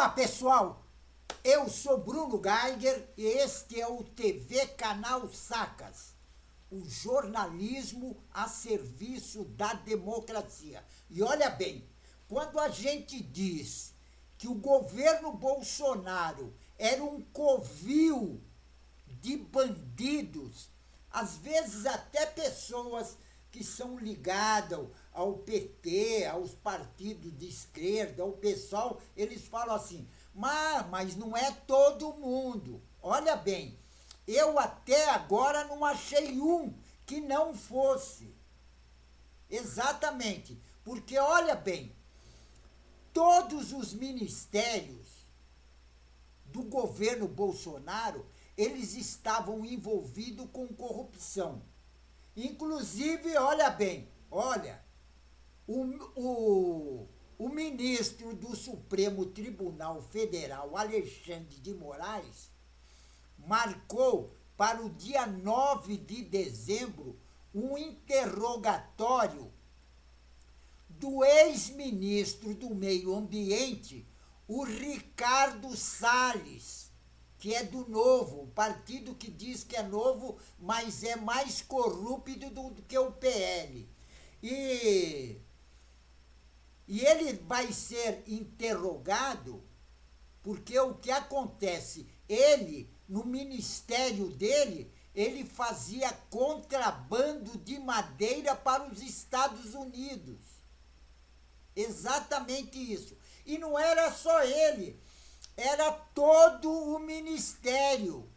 Olá, pessoal! Eu sou Bruno Geiger e este é o TV Canal Sacas, o jornalismo a serviço da democracia. E olha bem, quando a gente diz que o governo Bolsonaro era um covil de bandidos, às vezes até pessoas que são ligadas ao PT, aos partidos de esquerda, ao pessoal, eles falam assim, mas não é todo mundo. Olha bem, eu até agora não achei um que não fosse. Exatamente, porque olha bem, todos os ministérios do governo Bolsonaro, eles estavam envolvidos com corrupção. Inclusive, olha bem, o ministro do Supremo Tribunal Federal, Alexandre de Moraes, marcou para o dia 9 de dezembro um interrogatório do ex-ministro do Meio Ambiente, o Ricardo Salles, que é do Novo, o partido que diz que é novo, mas é mais corrupto do que o PL. E ele vai ser interrogado porque o que acontece? Ele, no ministério dele, ele fazia contrabando de madeira para os Estados Unidos. Exatamente isso. E não era só ele, era todo o ministério.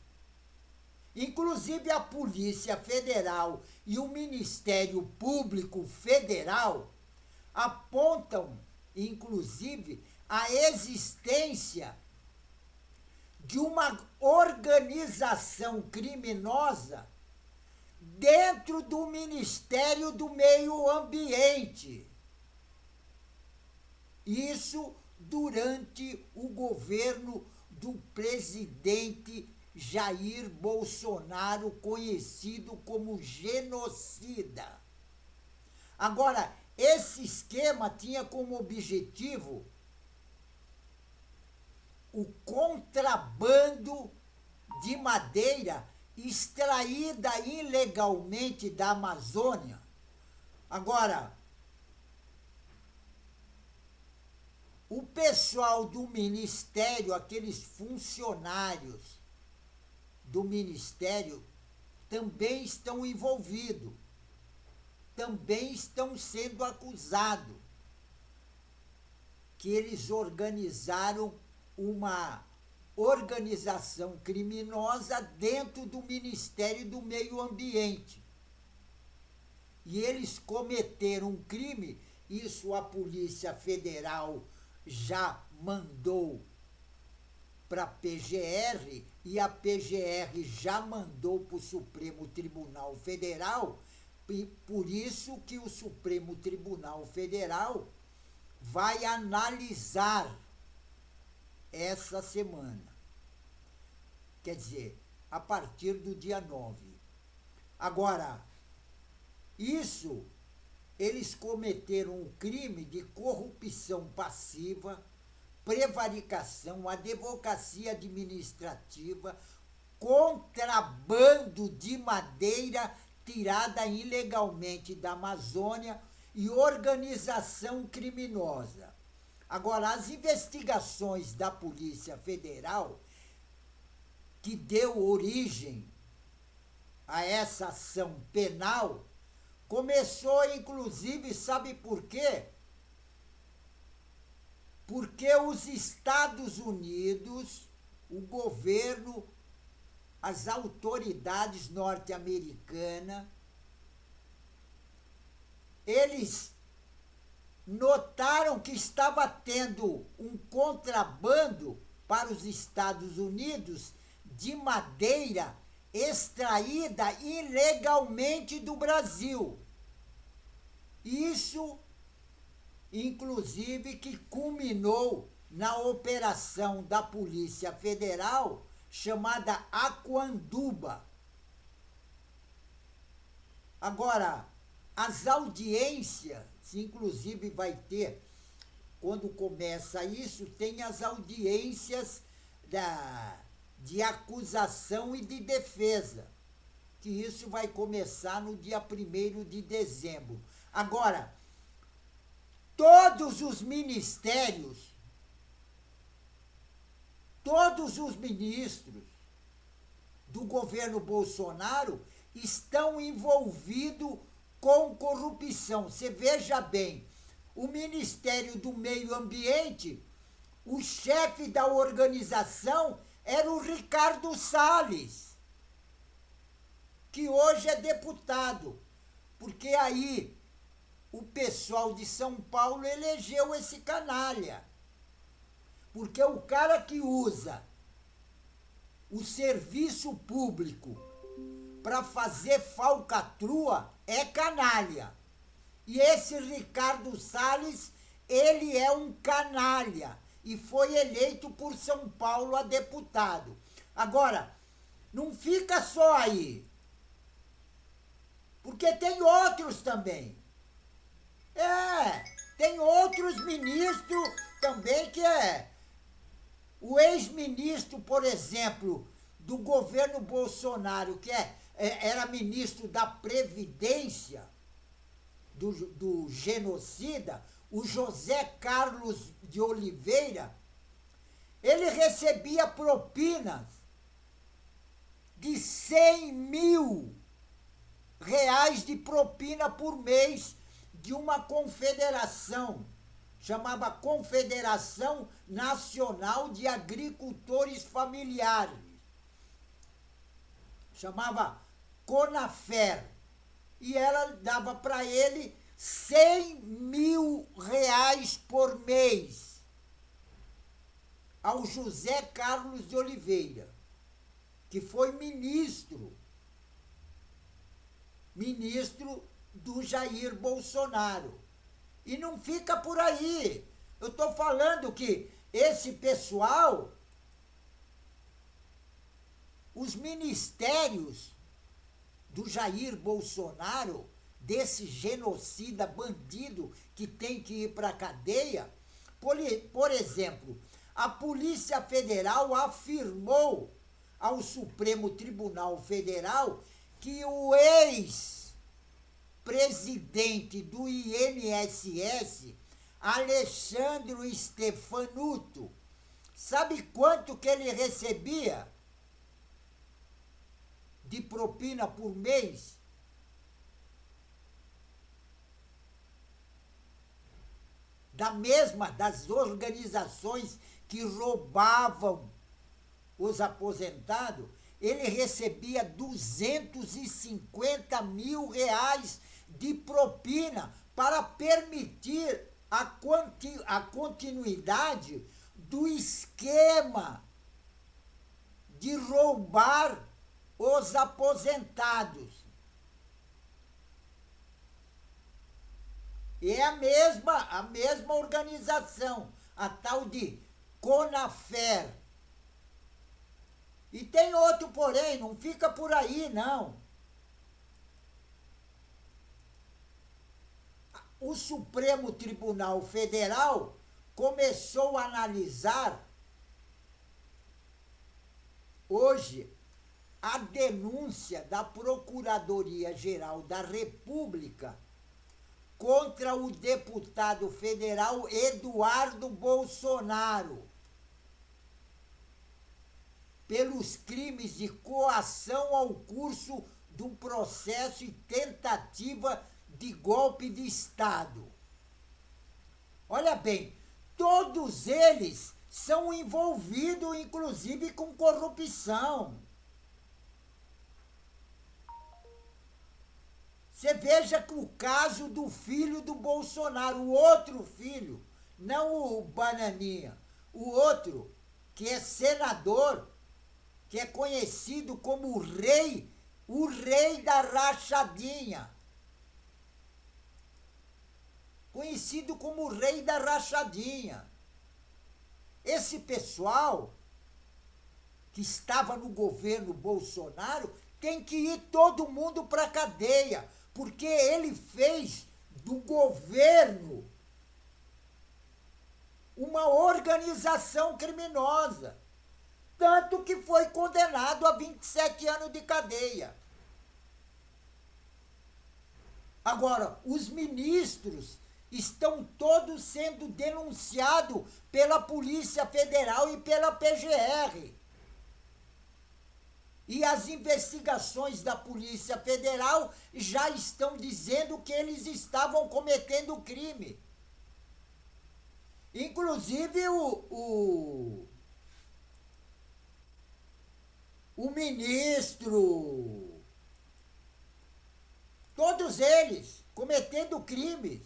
Inclusive a Polícia Federal e o Ministério Público Federal apontam, inclusive, a existência de uma organização criminosa dentro do Ministério do Meio Ambiente. Isso durante o governo do presidente Jair Bolsonaro, conhecido como genocida. Agora, esse esquema tinha como objetivo o contrabando de madeira extraída ilegalmente da Amazônia. Agora, o pessoal do ministério, aqueles funcionários do ministério, também estão envolvidos, também estão sendo acusados que eles organizaram uma organização criminosa dentro do Ministério do Meio Ambiente. E eles cometeram um crime, isso a Polícia Federal já mandou para a PGR e a PGR já mandou para o Supremo Tribunal Federal, e por isso que o Supremo Tribunal Federal vai analisar essa semana. Quer dizer, a partir do dia 9. Agora, isso, eles cometeram um crime de corrupção passiva, prevaricação, advocacia administrativa, contrabando de madeira tirada ilegalmente da Amazônia e organização criminosa. Agora, as investigações da Polícia Federal, que deu origem a essa ação penal, começou, inclusive, sabe por quê? Porque os Estados Unidos, o governo, as autoridades norte-americanas, eles notaram que estava tendo um contrabando para os Estados Unidos de madeira extraída ilegalmente do Brasil. Isso, inclusive, que culminou na operação da Polícia Federal chamada Aquanduba. Agora, as audiências, inclusive vai ter quando começa isso, tem as audiências de acusação e de defesa, que isso vai começar no dia 1º de dezembro. Agora, todos os ministérios, todos os ministros do governo Bolsonaro estão envolvidos com corrupção. Você veja bem, o Ministério do Meio Ambiente, o chefe da organização era o Ricardo Salles, que hoje é deputado, porque aí o pessoal de São Paulo elegeu esse canalha. Porque o cara que usa o serviço público para fazer falcatrua é canalha. E esse Ricardo Salles, ele é um canalha e foi eleito por São Paulo a deputado. Agora, não fica só aí, porque tem outros também. Tem outros ministros também que o ex-ministro, por exemplo, do governo Bolsonaro, que era ministro da Previdência, do genocida, o José Carlos de Oliveira, ele recebia propinas de 100 mil reais de propina por mês de uma confederação, chamava Confederação Nacional de Agricultores Familiares, chamava Conafer, e ela dava para ele 100 mil reais por mês, ao José Carlos de Oliveira, que foi ministro do Jair Bolsonaro. E não fica por aí. Eu estou falando que esse pessoal, os ministérios do Jair Bolsonaro, desse genocida bandido que tem que ir para a cadeia, por exemplo, a Polícia Federal afirmou ao Supremo Tribunal Federal que o ex-presidente do INSS, Alexandre Stefanuto, sabe quanto que ele recebia de propina por mês? Das organizações que roubavam os aposentados, ele recebia 250 mil reais de propina para permitir a continuidade do esquema de roubar os aposentados. É a mesma organização, a tal de Conafer. E tem outro porém, não fica por aí, não. O Supremo Tribunal Federal começou a analisar hoje a denúncia da Procuradoria-Geral da República contra o deputado federal Eduardo Bolsonaro pelos crimes de coação ao curso de um processo e tentativa de golpe de Estado. Olha bem, todos eles são envolvidos, inclusive, com corrupção. Você veja que o caso do filho do Bolsonaro, o outro filho, não o Bananinha, o outro, que é senador, que é conhecido como o rei da rachadinha. Conhecido como o rei da rachadinha. Esse pessoal que estava no governo Bolsonaro tem que ir todo mundo para a cadeia, porque ele fez do governo uma organização criminosa. Tanto que foi condenado a 27 anos de cadeia. Agora, os ministros estão todos sendo denunciados pela Polícia Federal e pela PGR. E as investigações da Polícia Federal já estão dizendo que eles estavam cometendo crime. Inclusive o ministro, todos eles cometendo crimes.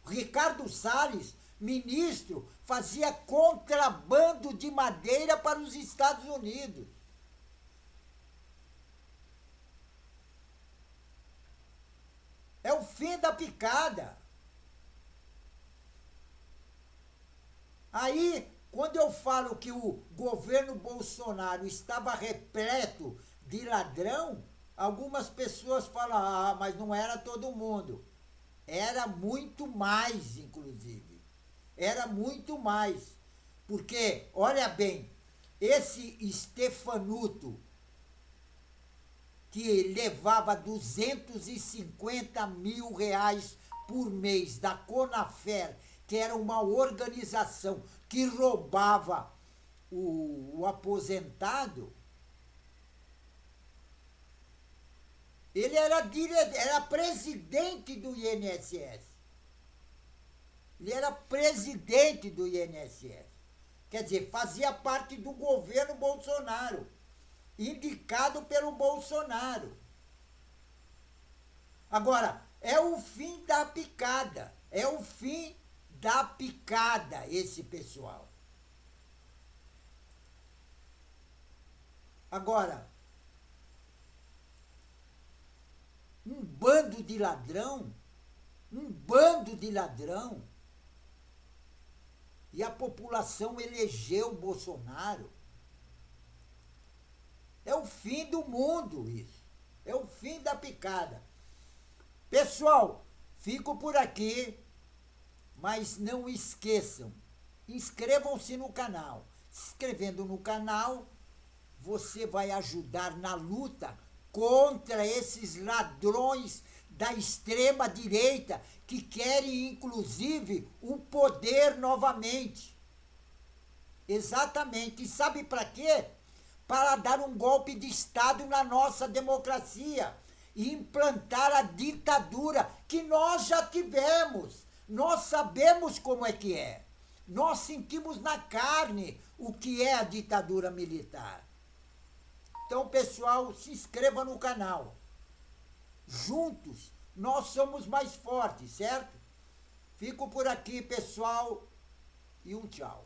Ricardo Salles, ministro, fazia contrabando de madeira para os Estados Unidos. É o fim da picada. Aí, quando eu falo que o governo Bolsonaro estava repleto de ladrão, algumas pessoas falam, mas não era todo mundo. Era muito mais, inclusive. Era muito mais. Porque, olha bem, esse Stefanuto, que levava 250 mil reais por mês da Conafer, que era uma organização que roubava o aposentado, ele era presidente do INSS. Ele era presidente do INSS. Quer dizer, fazia parte do governo Bolsonaro, indicado pelo Bolsonaro. Agora, é o fim da picada. É o fim da picada, esse pessoal. Agora, um bando de ladrão, e a população elegeu o Bolsonaro. É o fim do mundo isso. É o fim da picada. Pessoal, fico por aqui, mas não esqueçam, inscrevam-se no canal. Se inscrevendo no canal, você vai ajudar na luta contra esses ladrões da extrema-direita que querem, inclusive, o poder novamente. Exatamente. E sabe para quê? Para dar um golpe de Estado na nossa democracia e implantar a ditadura que nós já tivemos. Nós sabemos como é que é. Nós sentimos na carne o que é a ditadura militar. Então, pessoal, se inscreva no canal. Juntos, nós somos mais fortes, certo? Fico por aqui, pessoal, e um tchau.